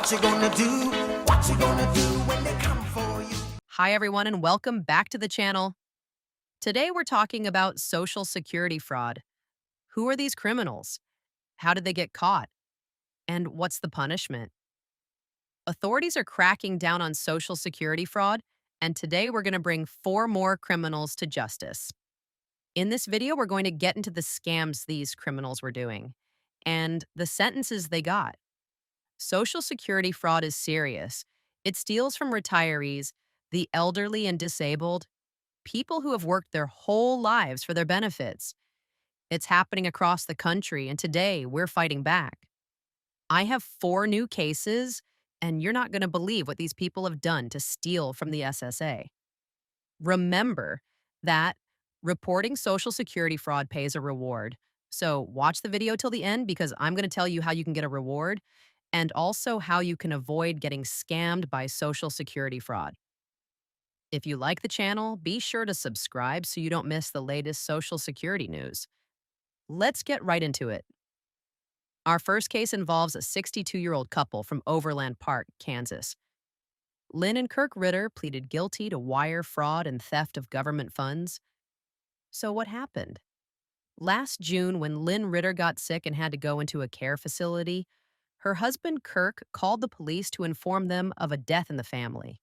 What you gonna do? What you gonna do when they come for you? Hi, everyone, and welcome back to the channel. Today, we're talking about Social Security fraud. Who are these criminals? How did they get caught? And what's the punishment? Authorities are cracking down on Social Security fraud, and today we're going to bring 4 more criminals to justice. In this video, we're going to get into the scams these criminals were doing and the sentences they got. Social Security fraud is serious. It steals from retirees, the elderly and disabled, people who have worked their whole lives for their benefits. It's happening across the country, and today we're fighting back. I have 4 new cases, and you're not going to believe what these people have done to steal from the SSA. Remember that reporting Social Security fraud pays a reward. So watch the video till the end because I'm going to tell you how you can get a reward and also how you can avoid getting scammed by Social Security fraud. If you like the channel, be sure to subscribe so you don't miss the latest Social Security news. Let's get right into it. Our first case involves a 62-year-old couple from Overland Park, Kansas. Lynn and Kirk Ritter pleaded guilty to wire fraud and theft of government funds. So what happened? Last June, when Lynn Ritter got sick and had to go into a care facility, her husband Kirk called the police to inform them of a death in the family.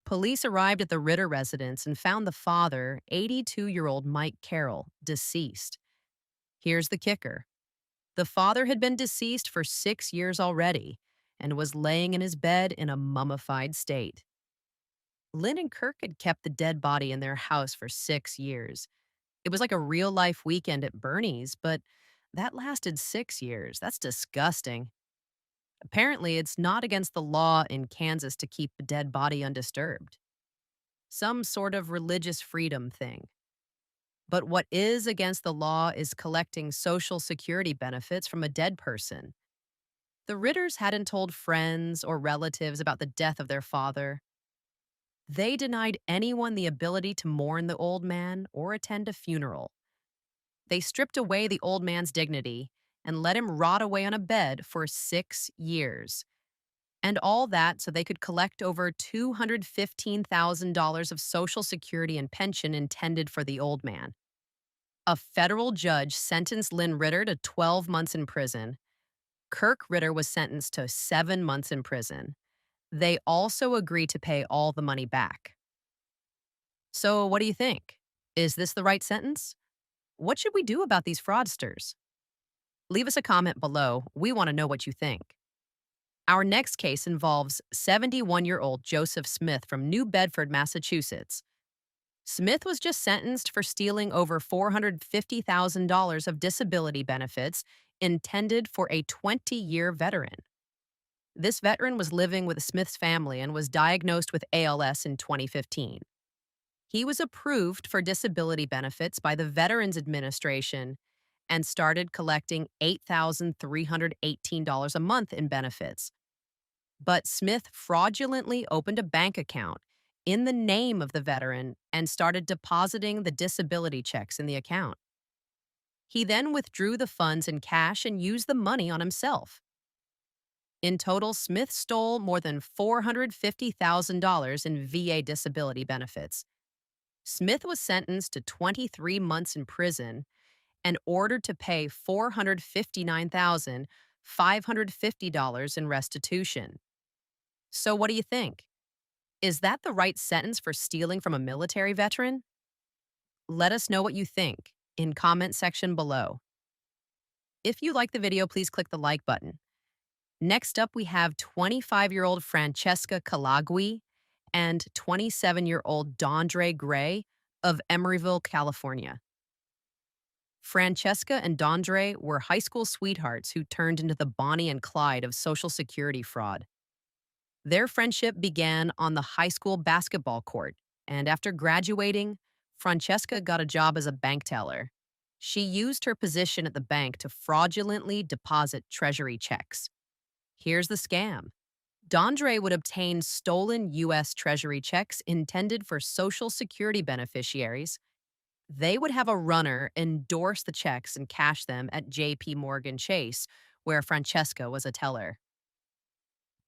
Police arrived at the Ritter residence and found the father, 82-year-old Mike Carroll, deceased. Here's the kicker. The father had been deceased for 6 years already and was laying in his bed in a mummified state. Lynn and Kirk had kept the dead body in their house for 6 years. It was like a real-life weekend at Bernie's, but that lasted 6 years. That's disgusting. Apparently, it's not against the law in Kansas to keep a dead body undisturbed. Some sort of religious freedom thing. But what is against the law is collecting Social Security benefits from a dead person. The Ritters hadn't told friends or relatives about the death of their father. They denied anyone the ability to mourn the old man or attend a funeral. They stripped away the old man's dignity and let him rot away on a bed for 6 years. And all that so they could collect over $215,000 of Social Security and pension intended for the old man. A federal judge sentenced Lynn Ritter to 12 months in prison. Kirk Ritter was sentenced to 7 months in prison. They also agreed to pay all the money back. So, what do you think? Is this the right sentence? What should we do about these fraudsters? Leave us a comment below. We want to know what you think. Our next case involves 71-year-old Joseph Smith from New Bedford, Massachusetts. Smith was just sentenced for stealing over $450,000 of disability benefits intended for a 20-year veteran. This veteran was living with Smith's family and was diagnosed with ALS in 2015. He was approved for disability benefits by the Veterans Administration and started collecting $8,318 a month in benefits. But Smith fraudulently opened a bank account in the name of the veteran and started depositing the disability checks in the account. He then withdrew the funds in cash and used the money on himself. In total, Smith stole more than $450,000 in VA disability benefits. Smith was sentenced to 23 months in prison and ordered to pay $459,550 in restitution. So what do you think? Is that the right sentence for stealing from a military veteran? Let us know what you think in comment section below. If you like the video, please click the like button. Next up, we have 25-year-old Francesca Calagui and 27-year-old Dondre Gray of Emeryville, California. Francesca and Dondre were high school sweethearts who turned into the Bonnie and Clyde of Social Security fraud. Their friendship began on the high school basketball court, and after graduating, Francesca got a job as a bank teller. She used her position at the bank to fraudulently deposit treasury checks. Here's the scam. Dondre would obtain stolen U.S. Treasury checks intended for Social Security beneficiaries. They would have a runner endorse the checks and cash them at J.P. Morgan Chase, where Francesca was a teller.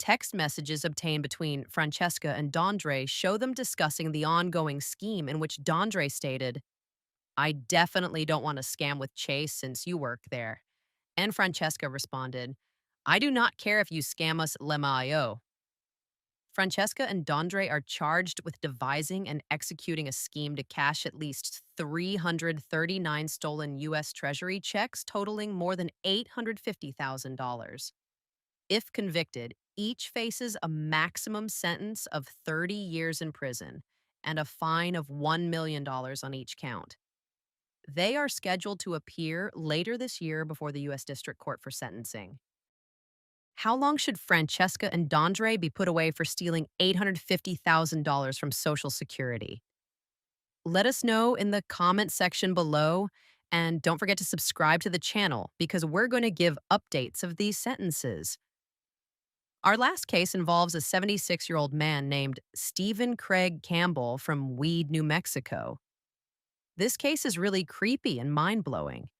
Text messages obtained between Francesca and Dondre show them discussing the ongoing scheme in which Dondre stated, I definitely don't want to scam with Chase since you work there. And Francesca responded, I do not care if you scam us, Lemma.io. Francesca and Dondre are charged with devising and executing a scheme to cash at least 339 stolen U.S. Treasury checks totaling more than $850,000. If convicted, each faces a maximum sentence of 30 years in prison and a fine of $1 million on each count. They are scheduled to appear later this year before the U.S. District Court for sentencing. How long should Francesca and Dondre be put away for stealing $850,000 from Social Security? Let us know in the comment section below, and don't forget to subscribe to the channel because we're going to give updates of these sentences. Our last case involves a 76-year-old man named Stephen Craig Campbell from Weed, New Mexico. This case is really creepy and mind-blowing.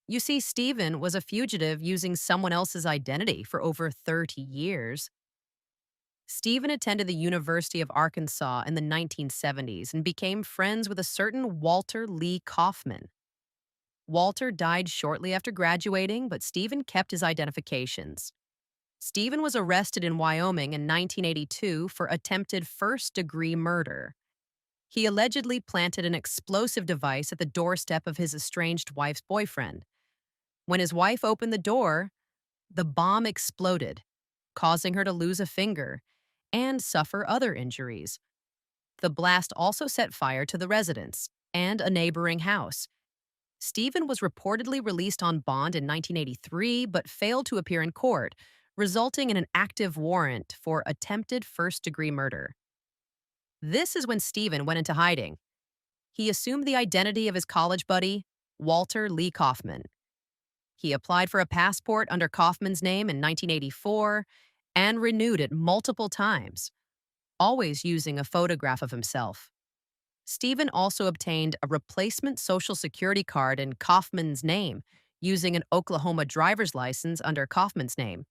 You see, Stephen was a fugitive using someone else's identity for over 30 years. Stephen attended the University of Arkansas in the 1970s and became friends with a certain Walter Lee Kaufman. Walter died shortly after graduating, but Stephen kept his identifications. Stephen was arrested in Wyoming in 1982 for attempted first-degree murder. He allegedly planted an explosive device at the doorstep of his estranged wife's boyfriend. When his wife opened the door, the bomb exploded, causing her to lose a finger and suffer other injuries. The blast also set fire to the residence and a neighboring house. Stephen was reportedly released on bond in 1983 but failed to appear in court, resulting in an active warrant for attempted first-degree murder. This is when Stephen went into hiding. He assumed the identity of his college buddy, Walter Lee Kaufman. He applied for a passport under Kaufman's name in 1984 and renewed it multiple times, always using a photograph of himself. Stephen also obtained a replacement Social Security card in Kaufman's name, using an Oklahoma driver's license under Kaufman's name.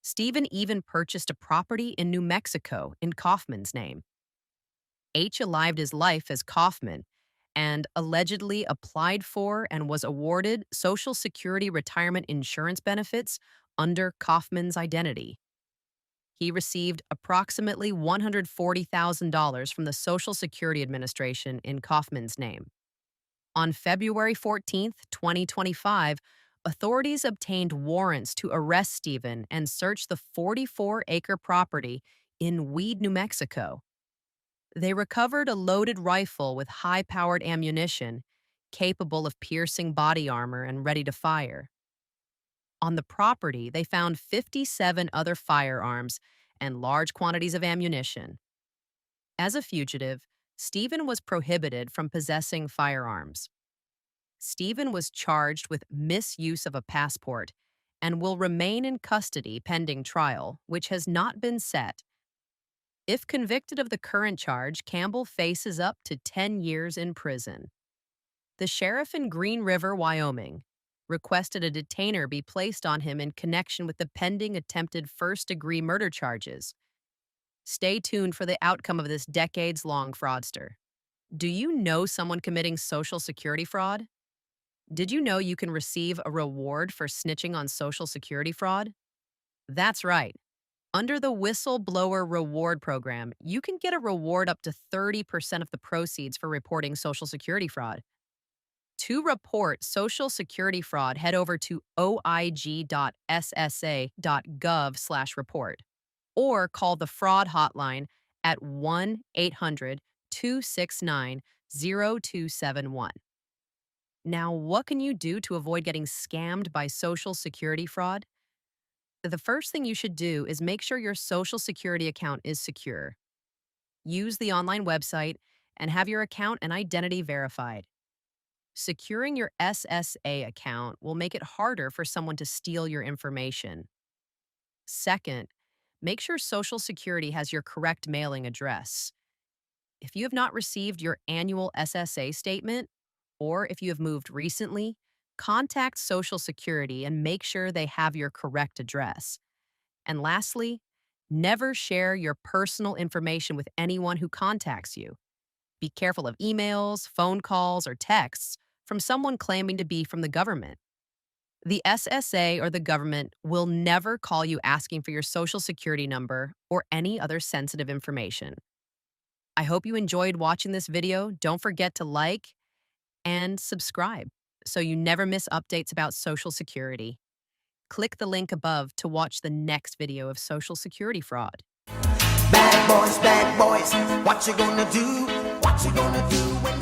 Stephen even purchased a property in New Mexico in Kaufman's name. H lived his life as Kaufman and allegedly applied for and was awarded Social Security retirement insurance benefits under Kaufman's identity. He received approximately $140,000 from the Social Security Administration in Kaufman's name. On February 14, 2025, authorities obtained warrants to arrest Stephen and search the 44-acre property in Weed, New Mexico. They recovered a loaded rifle with high-powered ammunition, capable of piercing body armor and ready to fire. On the property, they found 57 other firearms and large quantities of ammunition. As a fugitive, Stephen was prohibited from possessing firearms. Stephen was charged with misuse of a passport and will remain in custody pending trial, which has not been set. If convicted of the current charge, Campbell faces up to 10 years in prison. The sheriff in Green River, Wyoming, requested a detainer be placed on him in connection with the pending attempted first-degree murder charges. Stay tuned for the outcome of this decades-long fraudster. Do you know someone committing Social Security fraud? Did you know you can receive a reward for snitching on Social Security fraud? That's right. Under the Whistleblower Reward Program, you can get a reward up to 30% of the proceeds for reporting Social Security fraud. To report Social Security fraud, head over to oig.ssa.gov/report or call the fraud hotline at 1-800-269-0271. Now, what can you do to avoid getting scammed by Social Security fraud? The first thing you should do is make sure your Social Security account is secure. Use the online website and have your account and identity verified. Securing your SSA account will make it harder for someone to steal your information. Second, make sure Social Security has your correct mailing address. If you have not received your annual SSA statement, or if you have moved recently, contact Social Security and make sure they have your correct address. And lastly, Never share your personal information with anyone who contacts you. Be careful of emails, phone calls, or texts from someone claiming to be from the government. The SSA or the government will never call you asking for your social security number or any other sensitive information. I hope you enjoyed watching this video. Don't forget to like and subscribe so you never miss updates about Social Security. Click the link above to watch the next video of Social Security fraud. Bad boys, what you gonna do? What you gonna do when